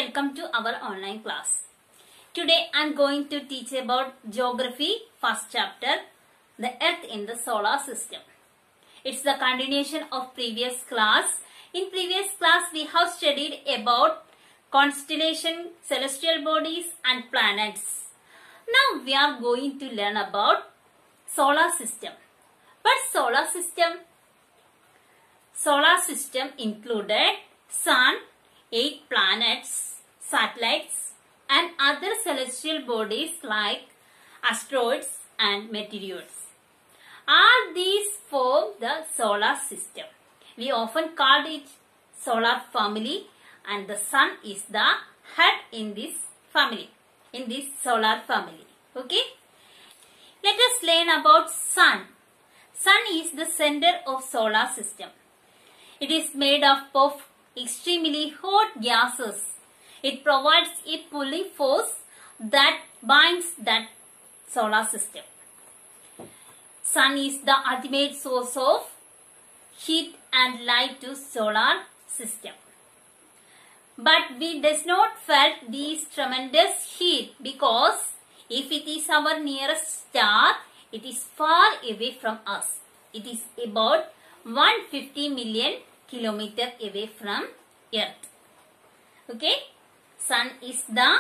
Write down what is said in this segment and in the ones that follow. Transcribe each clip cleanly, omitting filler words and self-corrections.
welcome to our online class. Today I am going to teach about geography first chapter, the earth in the solar system. It's the continuation of previous class. In previous class we have studied about constellation, celestial bodies and planets. Now we are going to learn about solar system. But solar system included sun, 8 planets, satellites and other celestial bodies like asteroids and meteors. All these form the solar system. We often called it solar family and the sun is the head in this family, in this solar family. Okay? Let us learn about sun. Sun is the center of solar system. It is made up of extremely hot gases. It provides a pulling force that binds that solar system. Sun is the ultimate source of heat and light to solar system. But we does not felt this tremendous heat because if it is our nearest star, it is far away from us. It is about 150 million kilometers away from Earth. Okay? Sun is the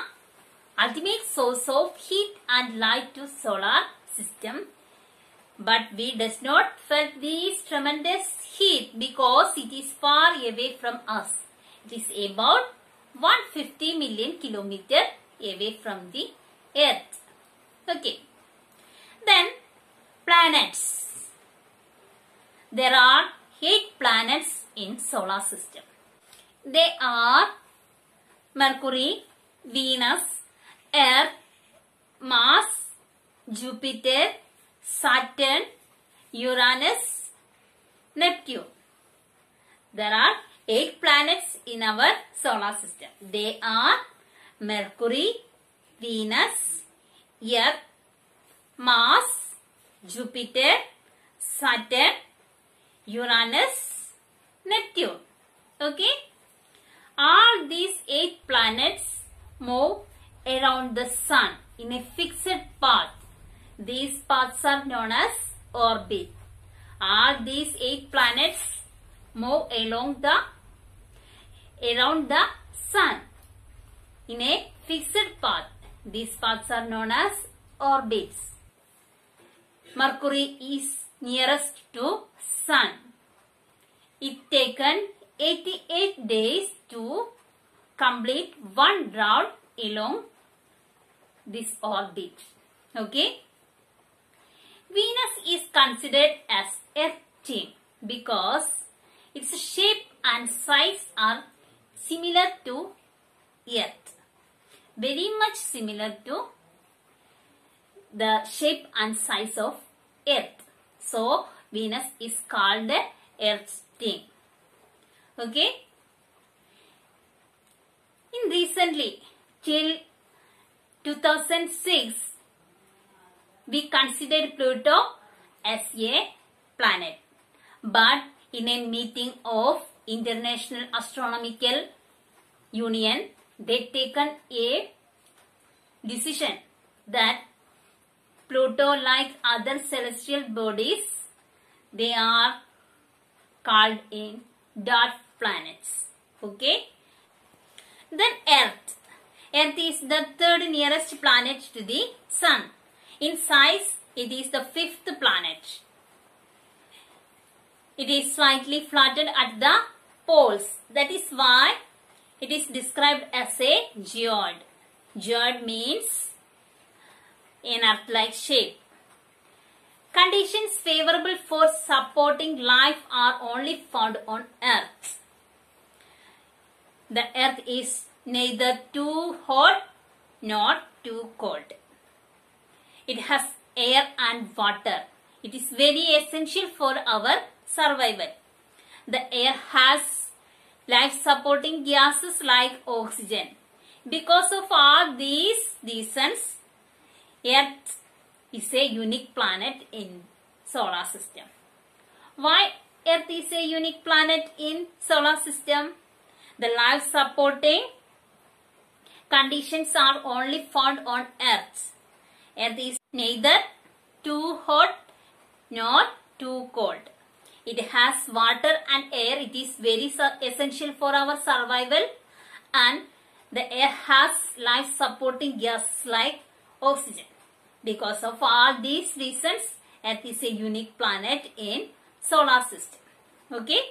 ultimate source of heat and light to solar system. But we does not feel this tremendous heat because it is far away from us. It is about 150 million kilometers away from the Earth. Okay. Then planets. There are 8 planets in solar system. They are Mercury, Venus, Earth, Mars, Jupiter, Saturn, Uranus, Neptune. There are 8 planets in our solar system. They are Mercury, Venus, Earth, Mars, Jupiter, Saturn, Uranus, Neptune. Okay? All these 8 planets move around the sun in a fixed path. These paths are known as orbit. All these 8 planets move around the sun in a fixed path. These paths are known as orbits. Mercury is nearest to sun. It taken 88 days to complete one round along this orbit. Okay? Venus is considered as Earth-like because its shape and size are similar to Earth. Very much similar to the shape and size of Earth. So, Venus is called Earth-like. Okay? In recently, till 2006, we considered Pluto as a planet. But in a meeting of International Astronomical Union, they taken a decision that Pluto, like other celestial bodies, they are called in dwarf planets. Okay? Then Earth. Earth is the third nearest planet to the sun. In size, it is the 5th planet. It is slightly flattened at the poles. That is why it is described as a geoid. Geoid means an earth-like shape. Conditions favorable for supporting life are only found on Earth. The Earth is neither too hot nor too cold. It has air and water. It is very essential for our survival. The air has life-supporting gases like oxygen. Because of all these reasons, Earth is a unique planet in solar system. Why Earth is a unique planet in solar system? The life-supporting conditions are only found on Earth. Earth is neither too hot nor too cold. It has water and air. It is very essential for our survival, and the air has life supporting gases like oxygen. Because of all these reasons, Earth is a unique planet in solar system. Okay.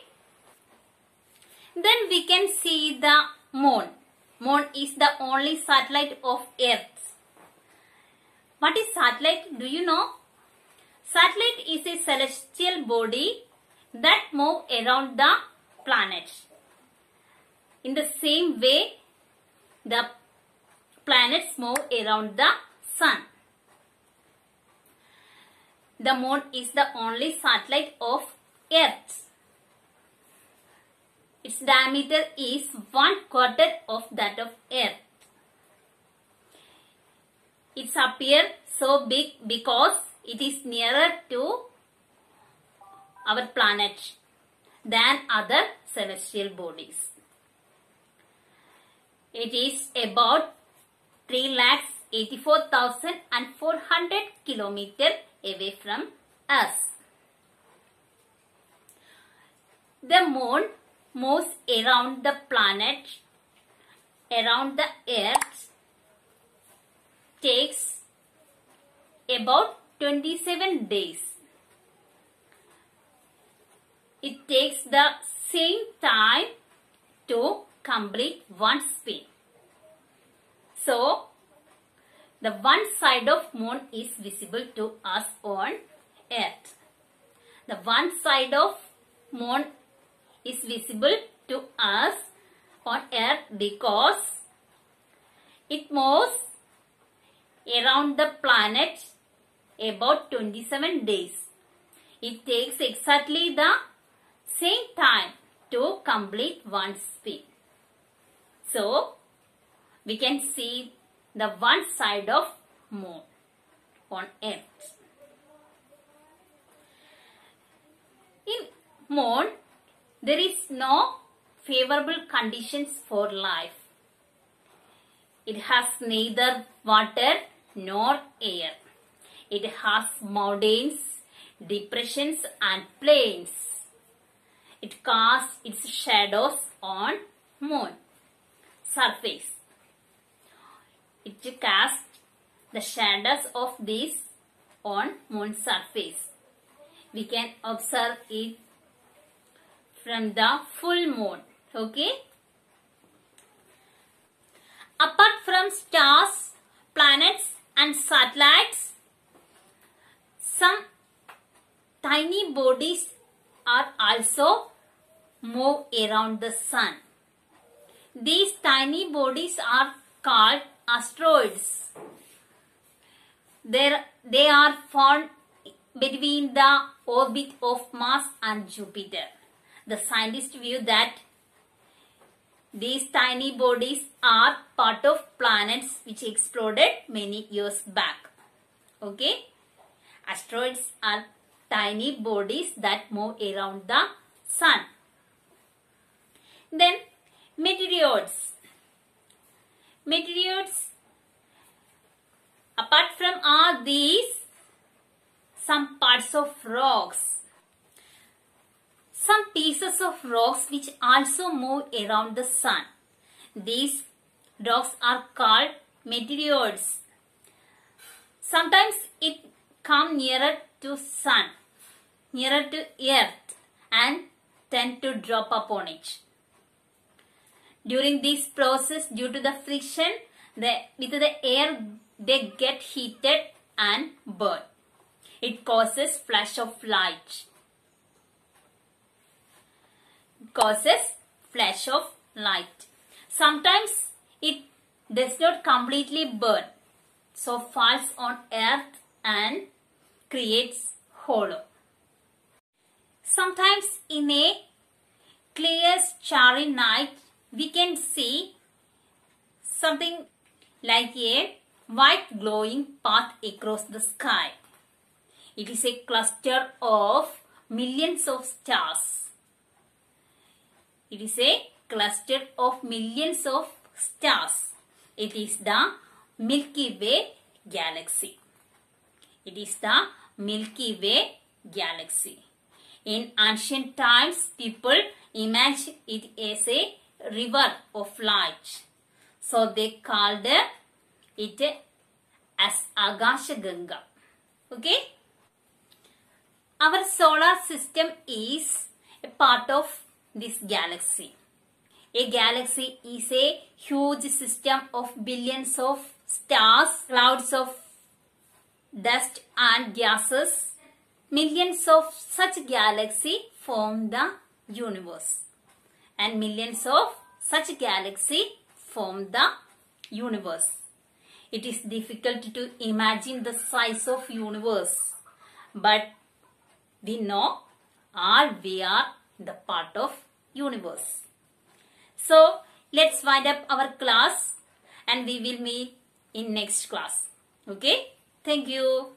Then we can see the Moon. Moon is the only satellite of Earth. What is satellite? Do you know? Satellite is a celestial body that move around the planet. In the same way, the planets move around the sun. The Moon is the only satellite of Earth. Its diameter is 1/4 of that of Earth. It appears so big because it is nearer to our planet than other celestial bodies. It is about 3,84,400 kilometers away from us. The Moon moves around the planet, around the Earth, takes about 27 days. It takes the same time to complete one spin. So, the one side of Moon is visible to us on Earth. The one side of Moon is visible to us on Earth because it moves around the planet about 27 days. It takes exactly the same time to complete one spin. So, we can see the one side of Moon on Earth. In Moon, there is no favorable conditions for life. It has neither water nor air. It has mountains, depressions and plains. It casts its shadows on Moon surface. It casts the shadows of these on Moon surface. We can observe it from the full moon. Okay. Apart from stars, planets and satellites, some tiny bodies are also move around the sun. These tiny bodies are called asteroids. They are found between the orbit of Mars and Jupiter. The scientists view that these tiny bodies are part of planets which exploded many years back. Okay? Asteroids are tiny bodies that move around the sun. Then meteoroids. Meteoroids, apart from all these, some parts of rocks, some pieces of rocks which also move around the sun. These rocks are called meteoroids. Sometimes it comes nearer to sun, nearer to earth and tend to drop upon it. During this process, due to the friction with the air, they get heated and burn. It causes flash of light. Sometimes it does not completely burn, so falls on earth and creates hollow. Sometimes in a clear starry night, we can see something like a white glowing path across the sky. It is a cluster of millions of stars. It is a cluster of millions of stars It is the Milky Way galaxy. It is the Milky Way galaxy. In ancient times, people imagined it as a river of light. So they called it as Akashaganga. Okay? Our solar system is a part of this galaxy. A galaxy is a huge system of billions of stars, clouds of dust and gases. Millions of such galaxies form the universe. And millions of such galaxies form the universe. It is difficult to imagine the size of universe. But we know all we are the part of universe. So let's wind up our class and we will meet in next class. Okay? Thank you.